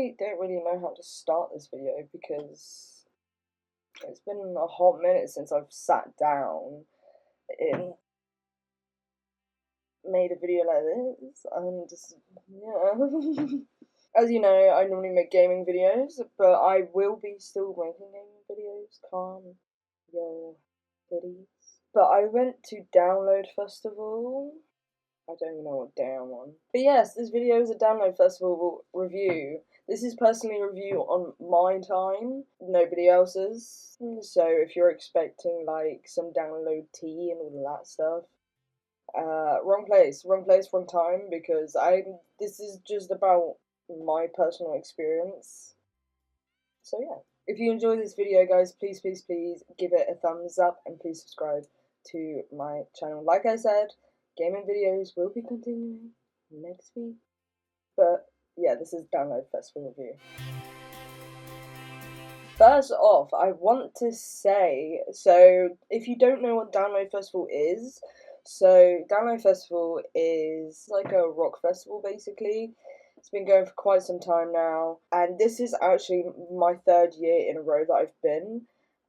I don't really know how to start this video because it's been a hot minute since I've sat down and made a video like this, and just, yeah. As you know, I normally make gaming videos, but I will be still making gaming videos. Calm your titties. But I went to Download Festival. I don't even know what day I'm on. But yes, this video is a Download Festival review. This is personally a review on my time, nobody else's. So if you're expecting like some download tea and all that stuff, wrong place, wrong time, because this is just about my personal experience. So yeah. If you enjoy this video, guys, please give it a thumbs up and please subscribe to my channel. Like I said, gaming videos will be continuing next week. But yeah, this is Download Festival review. First off, I want to say, so if you don't know what Download Festival is, so Download Festival is like a rock festival basically. It's been going for quite some time now, and this is actually my 3rd year in a row that I've been,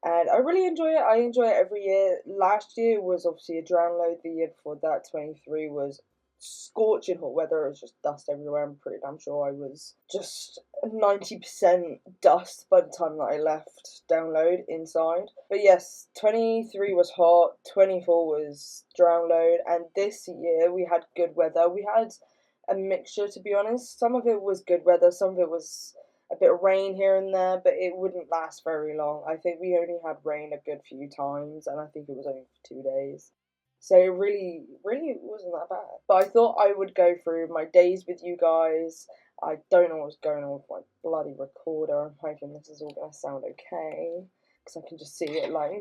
and I really enjoy it. I enjoy it every year. Last year was obviously a download. The year before that, 23, was scorching hot weather. It was just dust everywhere. I'm pretty damn sure I was just 90% dust by the time that I left Download inside. But yes, 23 was hot, 24 was download, and this year we had good weather. We had a mixture, to be honest. Some of it was good weather, some of it was a bit of rain here and there, but it wouldn't last very long. I think we only had rain a good few times, and I think it was only for 2 days. So it really wasn't that bad. But I thought I would go through my days with you guys. I don't know what's going on with my bloody recorder. I'm hoping this is all going to sound okay, because I can just see it like,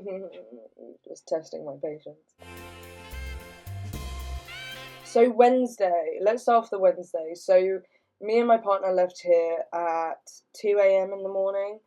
just testing my patience. So Wednesday, let's start off the Wednesday. So me and my partner left here at 2 a.m. in the morning.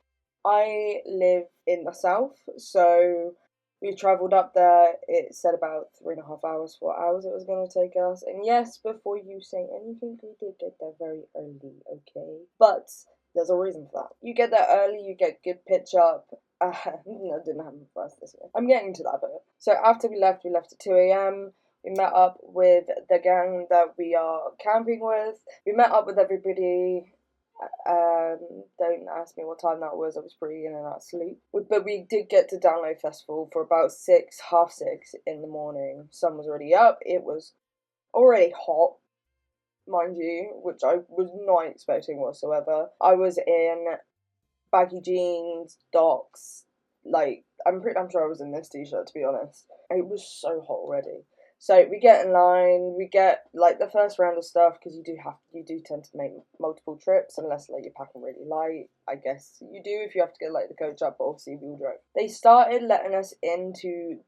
I live in the south, so we travelled up there. It said about 3.5 hours, 4 hours it was going to take us. And yes, before you say anything, we did get there very early, okay? But there's a reason for that. You get there early, you get good pitch up. That didn't happen for us this year. I'm getting to that bit. So after we left at 2 a.m. We met up with the gang that we are camping with. We met up with everybody. Don't ask me what time that was. I was pretty in and out of sleep. But we did get to Download Festival for about 6, half 6 in the morning. Sun was already up. It was already hot, mind you, which I was not expecting whatsoever. I was in baggy jeans, docks. Like, I'm sure I was in this t-shirt, to be honest. It was so hot already. So we get in line, we get like the first round of stuff, because you do tend to make multiple trips unless like you're packing really light. I guess you do if you have to get like the coach up, but obviously we all drove. They started letting us into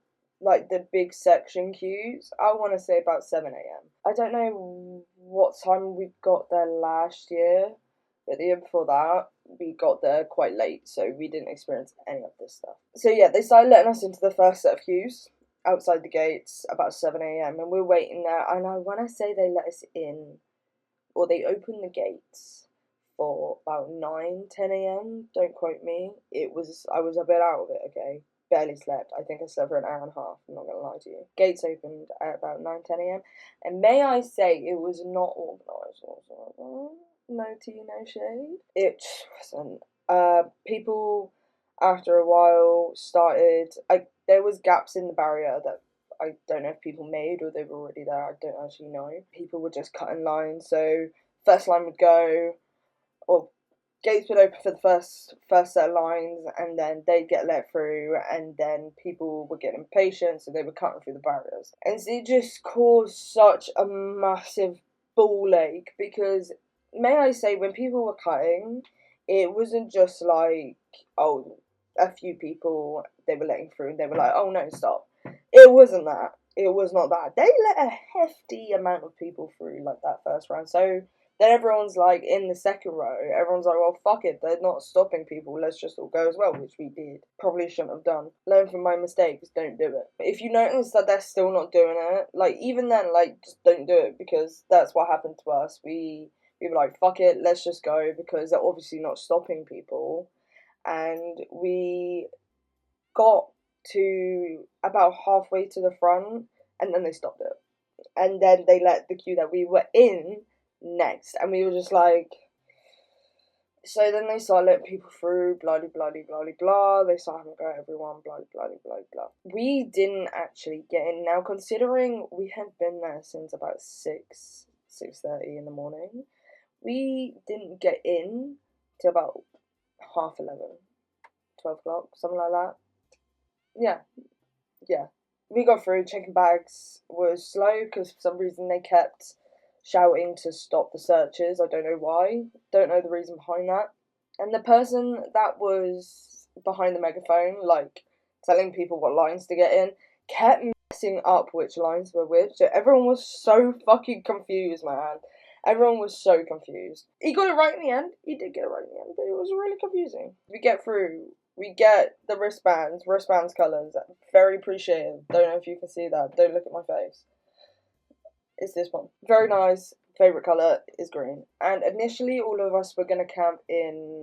like the big section queues, I want to say about 7 a.m. I don't know what time we got there last year, but the year before that, we got there quite late, so we didn't experience any of this stuff. So yeah, they started letting us into the first set of queues outside the gates about 7 a.m. and we're waiting there. And when I say they let us in, or they opened the gates for about 9, 10 a.m., don't quote me. I was a bit out of it, okay? Barely slept. I think I slept for an hour and a half, I'm not going to lie to you. Gates opened at about 9, 10 a.m. And may I say, it was not organised whatsoever. No tea, no shade. It wasn't. People, after a while, started... there was gaps in the barrier that I don't know if people made or they were already there. I don't actually know. People would just cut in line. So first line would go, or gates would open for the first set of lines, and then they'd get let through, and then people would get impatient, so they were cutting through the barriers. And it just caused such a massive ball ache, because, may I say, when people were cutting, it wasn't just like, oh, a few people they were letting through and they were like, oh no, stop. It wasn't that. It was not that. They let a hefty amount of people through like that first round. So then everyone's like in the second row, everyone's like, well, fuck it, they're not stopping people, let's just all go as well, which we did. Probably shouldn't have done. Learn from my mistakes, don't do it. If you notice that they're still not doing it, like even then, like just don't do it, because that's what happened to us. We we were like, fuck it, let's just go, because they're obviously not stopping people. And we got to about halfway to the front, and then they stopped it. And then they let the queue that we were in next, and we were just like, so then they started letting people through, blah blah blah blah blah. They started having a go at everyone, blah blah blah blah. We didn't actually get in. Now, considering we had been there since about 6:30 in the morning, we didn't get in till about 11:30, 12 o'clock, something like that. Yeah, yeah. We got through. Checking bags was slow because for some reason they kept shouting to stop the searches. I don't know why. Don't know the reason behind that. And the person that was behind the megaphone, like telling people what lines to get in, kept messing up which lines were which. So everyone was so fucking confused, man. Everyone was so confused. He got it right in the end. He did get it right in the end, but it was really confusing. We get through. We get the wristbands colours. Very appreciative. Don't know if you can see that. Don't look at my face. It's this one. Very nice. Favourite colour is green. And initially all of us were going to camp in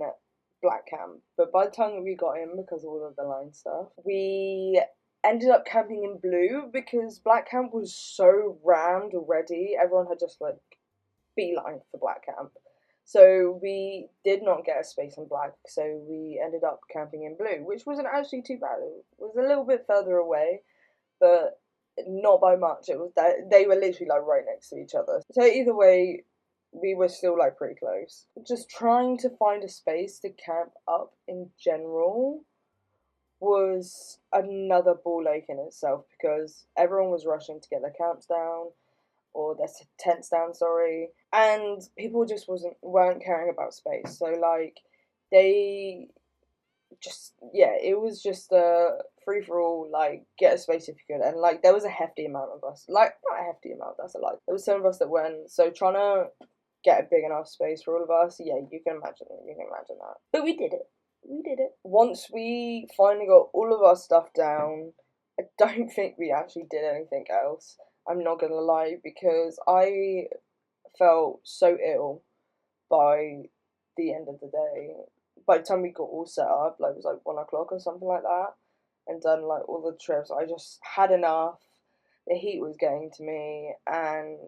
black camp. But by the time that we got in, because of all of the line stuff, we ended up camping in blue because black camp was so rammed already. Everyone had just like beeline for black camp. So we did not get a space in black, so we ended up camping in blue, which wasn't actually too bad. It was a little bit further away, but not by much. It was that they were literally like right next to each other. So either way, we were still like pretty close. Just trying to find a space to camp up in general was another ball ache in itself because everyone was rushing to get their camps down or their tents down, sorry, and people just weren't caring about space. So like they just, yeah, it was just a free for all, like get a space if you could, and like there was a hefty amount of us, like not a hefty amount, that's a lie. There was some of us that went, so trying to get a big enough space for all of us, yeah, you can imagine that. But we did it. We did it. Once we finally got all of our stuff down, I don't think we actually did anything else. I'm not gonna lie, because I felt so ill by the end of the day. By the time we got all set up, like it was like 1 o'clock or something like that, and done like all the trips, I just had enough. The heat was getting to me, and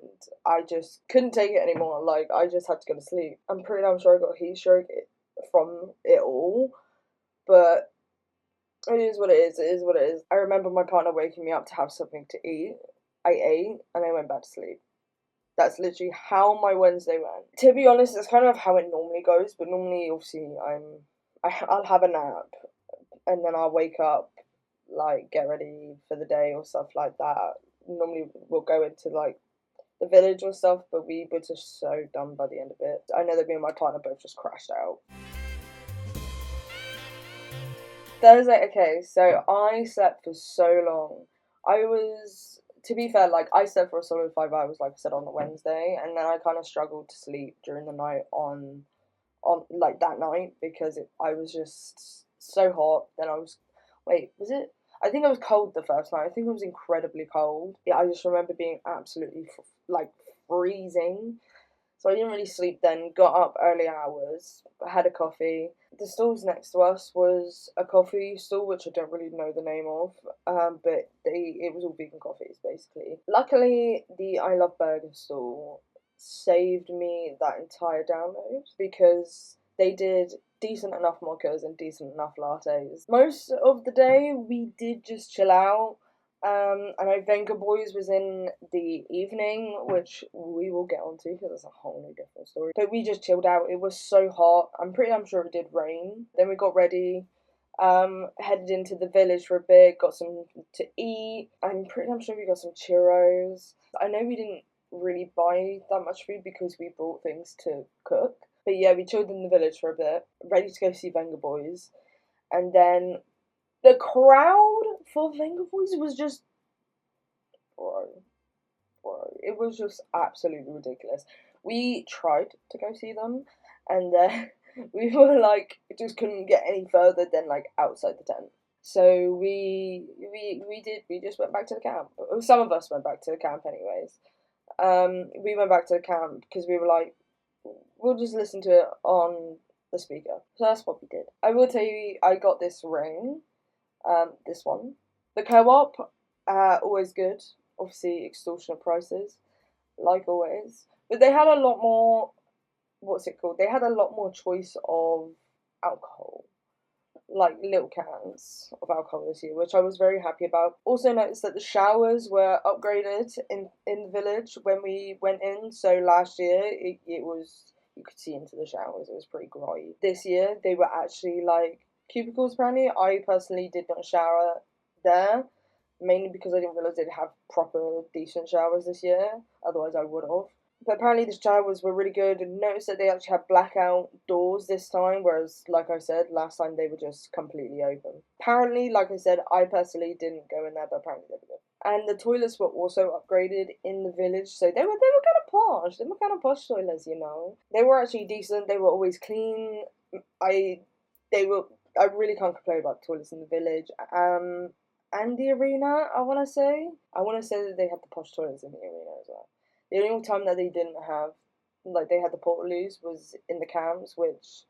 I just couldn't take it anymore. Like I just had to go to sleep. I'm pretty damn sure I got heat stroke from it all, but it is what it is. It is what it is. I remember my partner waking me up to have something to eat. I ate and I went back to sleep. That's literally how my Wednesday went. To be honest, it's kind of how it normally goes, but normally, obviously, I'll have a nap, and then I'll wake up, like, get ready for the day or stuff like that. Normally, we'll go into, like, the village or stuff, but we were just so done by the end of it. I know that me and my partner both just crashed out. Thursday, okay, so I slept for so long. To be fair, like, I slept for a solid 5 hours, like I said, on the Wednesday, and then I kind of struggled to sleep during the night like, that night, because I was just so hot. Then wait, was it? I think I was cold the first night. I think it was incredibly cold. Yeah, I just remember being absolutely, like, freezing. So I didn't really sleep then, got up early hours, had a coffee. The stalls next to us was a coffee stall, which I don't really know the name of, but it was all vegan coffees, basically. Luckily, the I Love Burger stall saved me that entire download, because they did decent enough mochas and decent enough lattes. Most of the day, we did just chill out. I know Venga Boys was in the evening, which we will get onto because it's a whole new different story. But we just chilled out. It was so hot. I'm sure it did rain. Then we got ready, headed into the village for a bit, got some to eat. I'm sure we got some churros. I know we didn't really buy that much food because we brought things to cook. But yeah, we chilled in the village for a bit, ready to go see Venga Boys. And then the crowd for Venga Boys was just, bro, it was just absolutely ridiculous. We tried to go see them, and we were like, just couldn't get any further than like outside the tent. So we just went back to the camp. Some of us went back to the camp, anyways. We went back to the camp because we were like, we'll just listen to it on the speaker. So that's what we did. I will tell you, I got this ring, this one. The co-op, always good. Obviously, extortionate prices, like always. But they had a lot more, what's it called? They had a lot more choice of alcohol, like little cans of alcohol this year, which I was very happy about. Also noticed that the showers were upgraded in the village when we went in. So last year it was, you could see into the showers, it was pretty grotty. This year they were actually like cubicles apparently. I personally did not shower there, mainly because I didn't realise they'd have proper decent showers this year, otherwise I would have. But apparently the showers were really good, and noticed that they actually had blackout doors this time, whereas, like I said, last time they were just completely open. Apparently, like I said, I personally didn't go in there, but apparently they were good. And the toilets were also upgraded in the village, so they were kind of posh. They were kind of posh toilets, you know. They were actually decent. They were always clean. I they were. I really can't complain about the toilets in the village. And the arena, I want to say. I want to say that they had the posh toilets in the arena as well. The only time that they didn't have, like, they had the portaloos was in the camps, which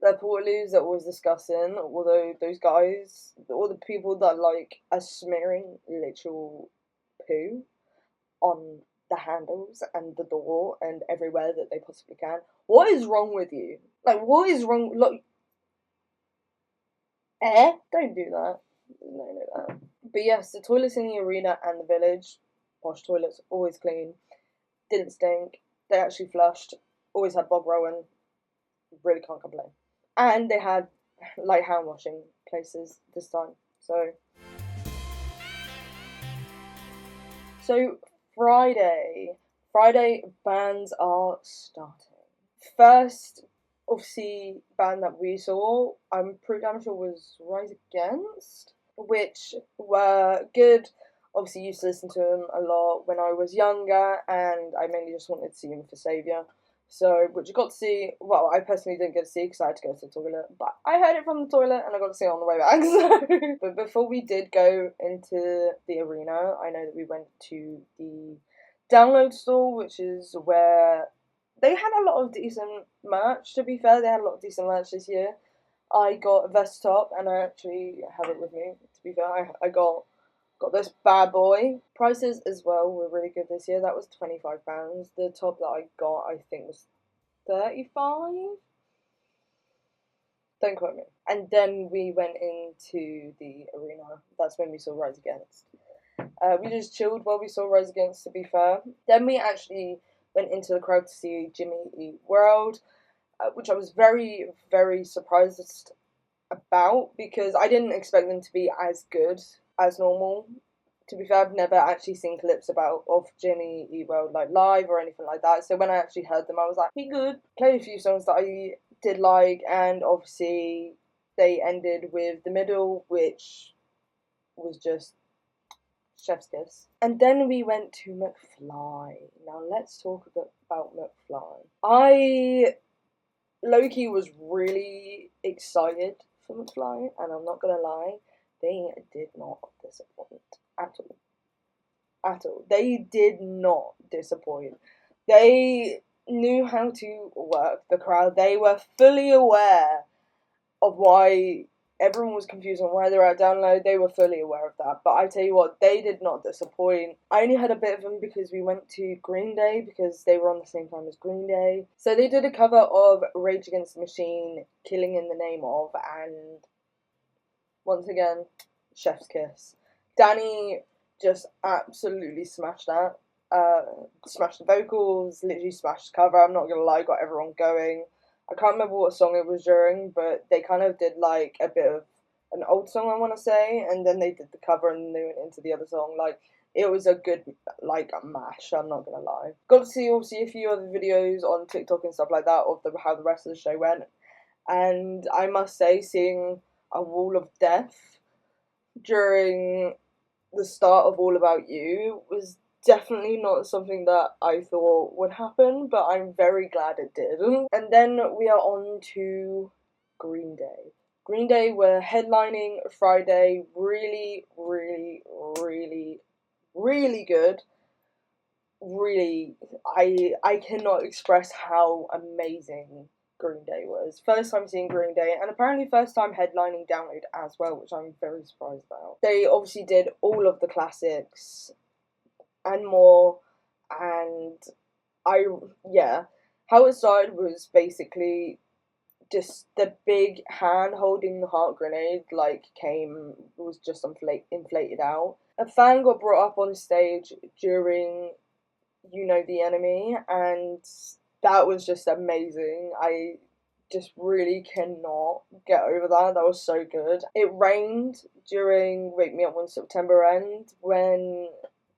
the portaloos that was disgusting. Although those guys, all the people that like are smearing literal poo on the handles and the door and everywhere that they possibly can. What is wrong with you? Like, what is wrong? Look, don't do that. No. But yes, the toilets in the arena and the village, posh toilets, always clean, didn't stink. They actually flushed. Always had Bob Rowan. Really can't complain. And they had like hand washing places this time. So Friday bands are starting. First, obviously, band that we saw, I'm pretty damn sure was Rise Against, which were good. Obviously, used to listen to them a lot when I was younger, and I mainly just wanted to see them for Saviour. So, which I got to see, well, I personally didn't get to see because I had to go to the toilet, but I heard it from the toilet and I got to see it on the way back. So. But before we did go into the arena, I know that we went to the download store, which is where they had a lot of decent merch, to be fair. They had a lot of decent merch this year. I got a vest top, and I actually have it with me, to be fair. I got this bad boy. Prices as well were really good this year. That was £25. The top that I got, I think, was 35. Don't quote me. And then we went into the arena. That's when we saw Rise Against. We just chilled while we saw Rise Against, to be fair. Then we actually went into the crowd to see Jimmy Eat World, which I was very, very surprised about because I didn't expect them to be as good as normal. To be fair, I've never actually seen clips of Jimmy Eat World like live or anything like that. So when I actually heard them, I was like, "He good." Played a few songs that I did like, and obviously they ended with The Middle, which was just chef's kiss. And then we went to McFly. Now let's talk about McFly. I Loki was really excited for McFly, and I'm not gonna lie, they did not disappoint at all. At all. They did not disappoint. They knew how to work the crowd. They were fully aware of why everyone was confused on why they're at download. They were fully aware of that. But I tell you what, they did not disappoint. I only had a bit of them because we went to Green Day because they were on the same time as Green Day. So they did a cover of Rage Against the Machine, Killing in the Name of, and once again, chef's kiss. Danny just absolutely smashed that. Smashed the vocals, literally smashed the cover. I'm not gonna lie, got everyone going. I can't remember what song it was during, but they kind of did like a bit of an old song, I want to say, and then they did the cover and they went into the other song. Like, it was a good, like, mash, I'm not gonna lie. Got to see, obviously, a few other videos on TikTok and stuff like that of how the rest of the show went, and I must say, seeing a wall of death during the start of All About You was definitely not something that I thought would happen, but I'm very glad it did. And then we are on to Green Day. Green Day were headlining Friday, really, really, really, really good. really, I cannot express how amazing Green Day was. First time seeing Green Day, and apparently first time headlining Download as well, which I'm very surprised about. They obviously did all of the classics and more, and I, yeah, how it started was basically just the big hand holding the heart grenade was just inflated out. A fan got brought up on stage during You Know the Enemy, and that was just amazing. I just really cannot get over that. That was so good. It rained during Wake Me Up When September Ends when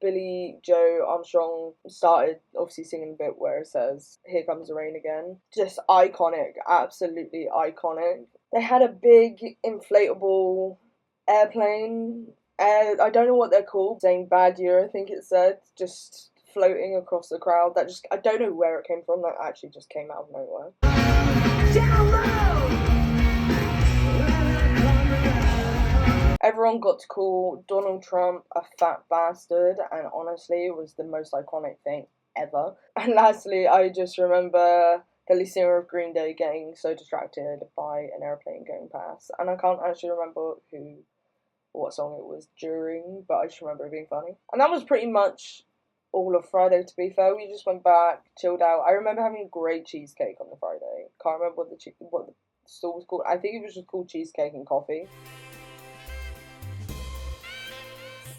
Billy Joe Armstrong started obviously singing the bit where it says "Here Comes the Rain Again." Just iconic, absolutely iconic. They had a big inflatable airplane. I don't know what they're called. Saying "Bad Year," I think it said, just floating across the crowd. That just, I don't know where it came from. That actually just came out of nowhere. Everyone got to call Donald Trump a fat bastard, and honestly, it was the most iconic thing ever. And lastly, I just remember the lead singer of Green Day getting so distracted by an airplane going past, and I can't actually remember what song it was during, but I just remember it being funny. And that was pretty much all of Friday, to be fair. We just went back, chilled out. I remember having a great cheesecake on the Friday. Can't remember what the store was called. I think it was just called Cheesecake and Coffee.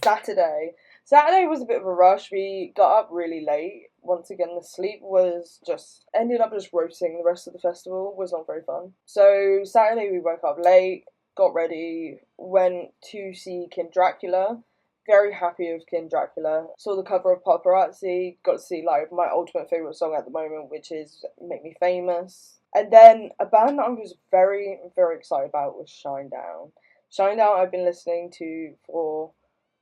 Saturday was a bit of a rush. We got up really late. Once again, the sleep was just ended up just roasting the rest of the festival. Was not very fun. So Saturday we woke up late, got ready, went to see King Dracula. Very happy with King Dracula. Saw the cover of Paparazzi. Got to see like my ultimate favourite song at the moment, which is Make Me Famous. And then a band that I was very, very excited about was Shinedown. Shinedown I've been listening to for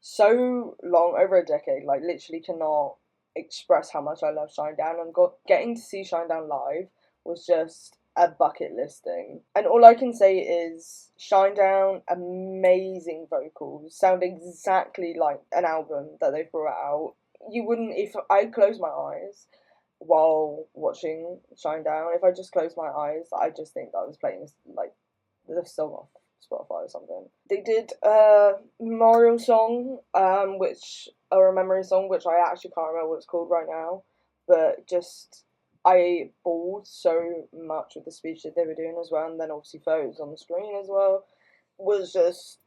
so long, over a decade, like literally cannot express how much I love Shinedown, and getting to see Shinedown live was just a bucket list thing. And all I can say is Shinedown, amazing vocals, sound exactly like an album that they brought out. You wouldn't, if I close my eyes while watching Shinedown, if I just close my eyes, I just think that I was playing this, like, the song off Spotify or something. They did a memorial song, or a memory song, which I actually can't remember what it's called right now, but just I bawled so much with the speech that they were doing as well, and then obviously photos on the screen as well. Was just,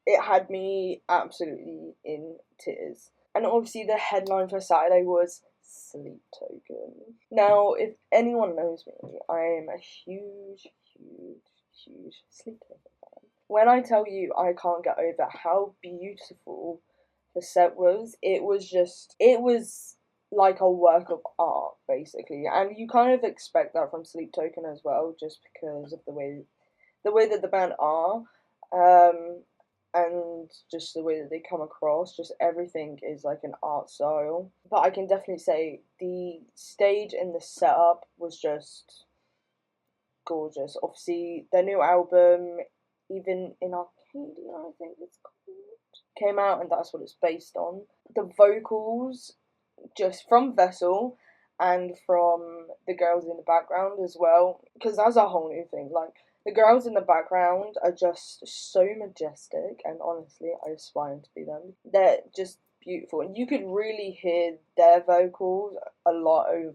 it had me absolutely in tears. And obviously the headline for Saturday was Sleep Token. Now, if anyone knows me, I am a huge, huge Sleep Token fan. When I tell you I can't get over how beautiful the set was, it was like a work of art, basically. And you kind of expect that from Sleep Token as well, just because of the way that the band are. And just the way that they come across, just everything is like an art style. But I can definitely say the stage and the setup was just gorgeous. Obviously, their new album, Even in Arcadia, I think it's called, came out, and that's what it's based on. The vocals, just from Vessel and from the girls in the background as well, because that's a whole new thing. Like, the girls in the background are just so majestic, and honestly, I aspire to be them. They're just beautiful, and you could really hear their vocals a lot over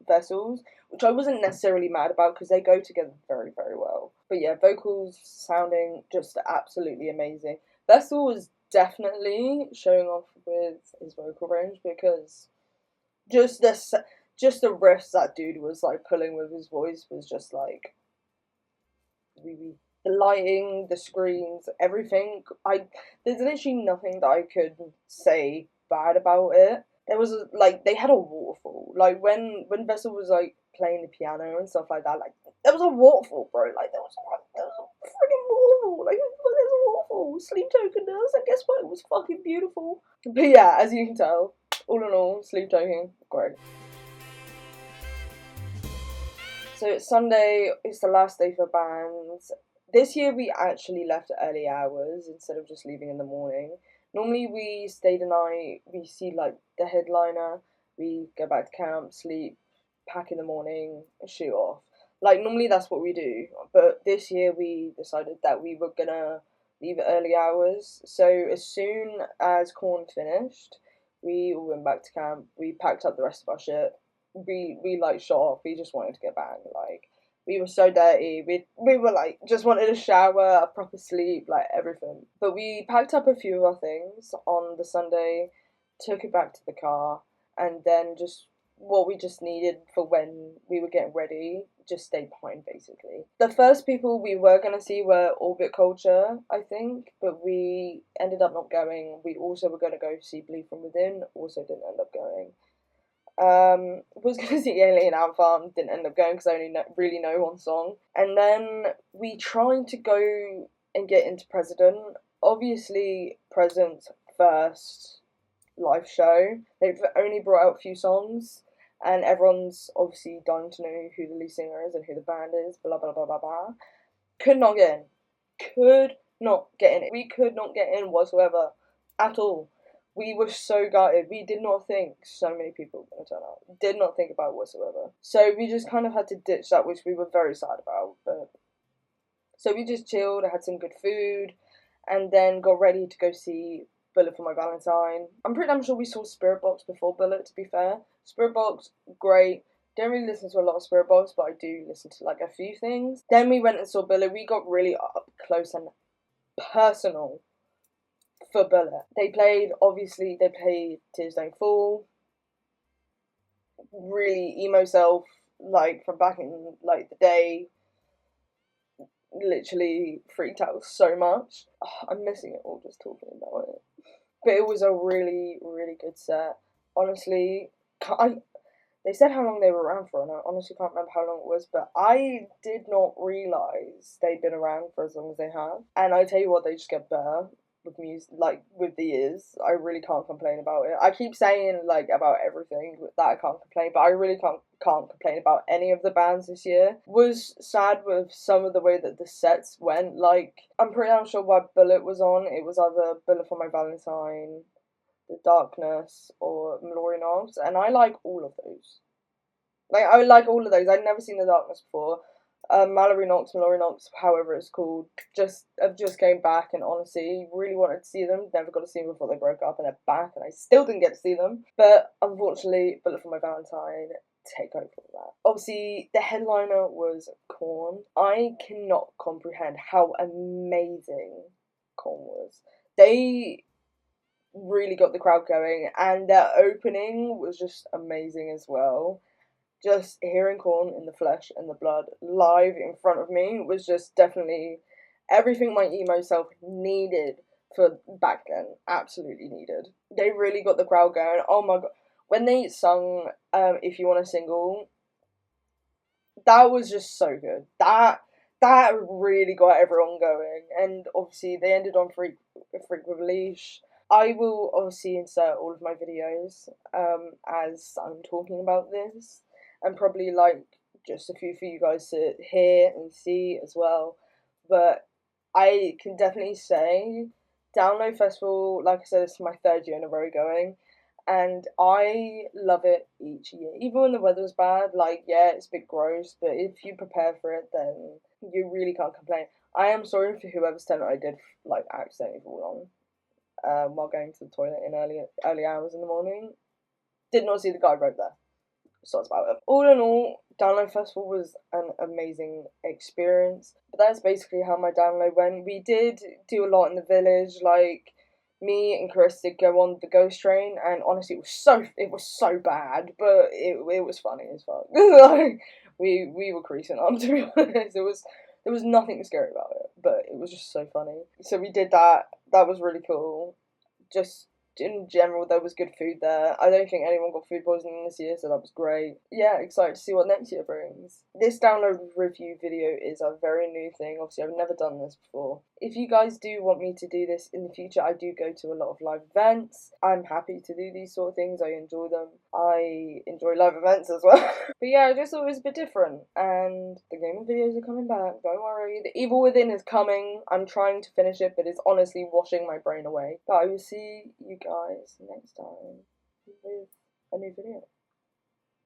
Vessel's, which I wasn't necessarily mad about because they go together very, very well. But yeah, vocals sounding just absolutely amazing. Vessel was definitely showing off with his vocal range, because just the riffs that dude was like pulling with his voice was just like really, the lighting, the screens, everything. There's literally nothing that I could say bad about it. There was they had a waterfall. Like when Vessel was like playing the piano and stuff like that, like there was a waterfall, bro. Like there was a freaking waterfall. Like there's a waterfall. Sleep Token does, and guess what? It was fucking beautiful. But yeah, as you can tell, all in all, Sleep Token, great. So it's Sunday, it's the last day for bands. This year we actually left at early hours instead of just leaving in the morning. Normally we stayed a night, we see like the headliner, we go back to camp, sleep, pack in the morning, shoot off. Like, normally that's what we do, but this year we decided that we were gonna leave at early hours. So as soon as corn finished, we all went back to camp. We packed up the rest of our shit. We like shot off. We just wanted to get back. Like, we were so dirty. We were like just wanted a shower, a proper sleep, like everything. But we packed up a few of our things on the Sunday, took it back to the car, and then just what we just needed for when we were getting ready just stayed behind basically. The first people we were gonna see were Orbit Culture, I think, but we ended up not going. We also were gonna go see Bleed From Within, also didn't end up going. Was gonna see Alien Ant Farm, didn't end up going because I only really know one song. And then we tried to go and get into President. Obviously, President's first live show. They've only brought out a few songs, and everyone's obviously dying to know who the lead singer is and who the band is. Blah blah blah blah blah. Could not get in. Could not get in. We could not get in whatsoever, at all. We were so gutted. We did not think so many people were going to turn out. Did not think about it whatsoever. So we just kind of had to ditch that, which we were very sad about. But so we just chilled, had some good food, and then got ready to go see Bullet for My Valentine. I'm pretty damn sure we saw Spirit Box before Bullet, to be fair. Spirit Box, great. Don't really listen to a lot of Spirit Box, but I do listen to like a few things. Then we went and saw Bullet. We got really up close and personal for Bullet. They played Tears Don't Fall. Really emo self, like from back in like the day. Literally freaked out so much. Oh, I'm missing it all just talking about it. But it was a really, really good set. Honestly, they said how long they were around for, and I honestly can't remember how long it was, but I did not realise they'd been around for as long as they have. And I tell you what, they just get better with music, like with the years. I really can't complain about it. I keep saying like about everything that I can't complain, but I really can't complain about any of the bands this year. Was sad with some of the way that the sets went. Like, I'm pretty unsure why Bullet was on. It was either Bullet for My Valentine, The Darkness, or Mallory Knox, and I like all of those. Like, I like all of those. I'd never seen The Darkness before. Mallory Knox, however it's called, have just came back, and honestly, really wanted to see them. Never got to see them before they broke up, and they're back, and I still didn't get to see them. But unfortunately, Bullet for My Valentine take over for that. Obviously, the headliner was Korn. I cannot comprehend how amazing Korn was. They really got the crowd going, and their opening was just amazing as well. Just hearing Korn in the flesh and the blood live in front of me was just definitely everything my emo self needed for back then. Absolutely needed. They really got the crowd going. Oh my god. When they sung If You Want a Single, that was just so good. That really got everyone going. And obviously they ended on Freak with a Leash. I will obviously insert all of my videos as I'm talking about this, and probably like just a few for you guys to hear and see as well. But I can definitely say Download Festival, like I said, it's my third year in a row going, and I love it each year. Even when the weather's bad, like, yeah, it's a bit gross, but if you prepare for it, then you really can't complain. I am sorry for whoever's tent I did like accidentally fall on while going to the toilet in early hours in the morning. Did not see the guy right there. So that's about it. All in all, Download Festival was an amazing experience. But that's basically how my download went. We did do a lot in the village, like me and Chris did go on the ghost train, and honestly it was so bad, but it was funny as fuck. Like, we were creasing up, to be honest. There was nothing scary about it, but it was just so funny. So we did that. That was really cool. Just in general, there was good food there. I don't think anyone got food poisoning this year, so that was great. Yeah, excited to see what next year brings. This download review video is a very new thing. Obviously, I've never done this before. If you guys do want me to do this in the future, I do go to a lot of live events. I'm happy to do these sort of things. I enjoy them. I enjoy live events as well. But yeah, I just thought it was a bit different. And the gaming videos are coming back. Don't worry. The Evil Within is coming. I'm trying to finish it, but it's honestly washing my brain away. But I will see you guys next time with a new video.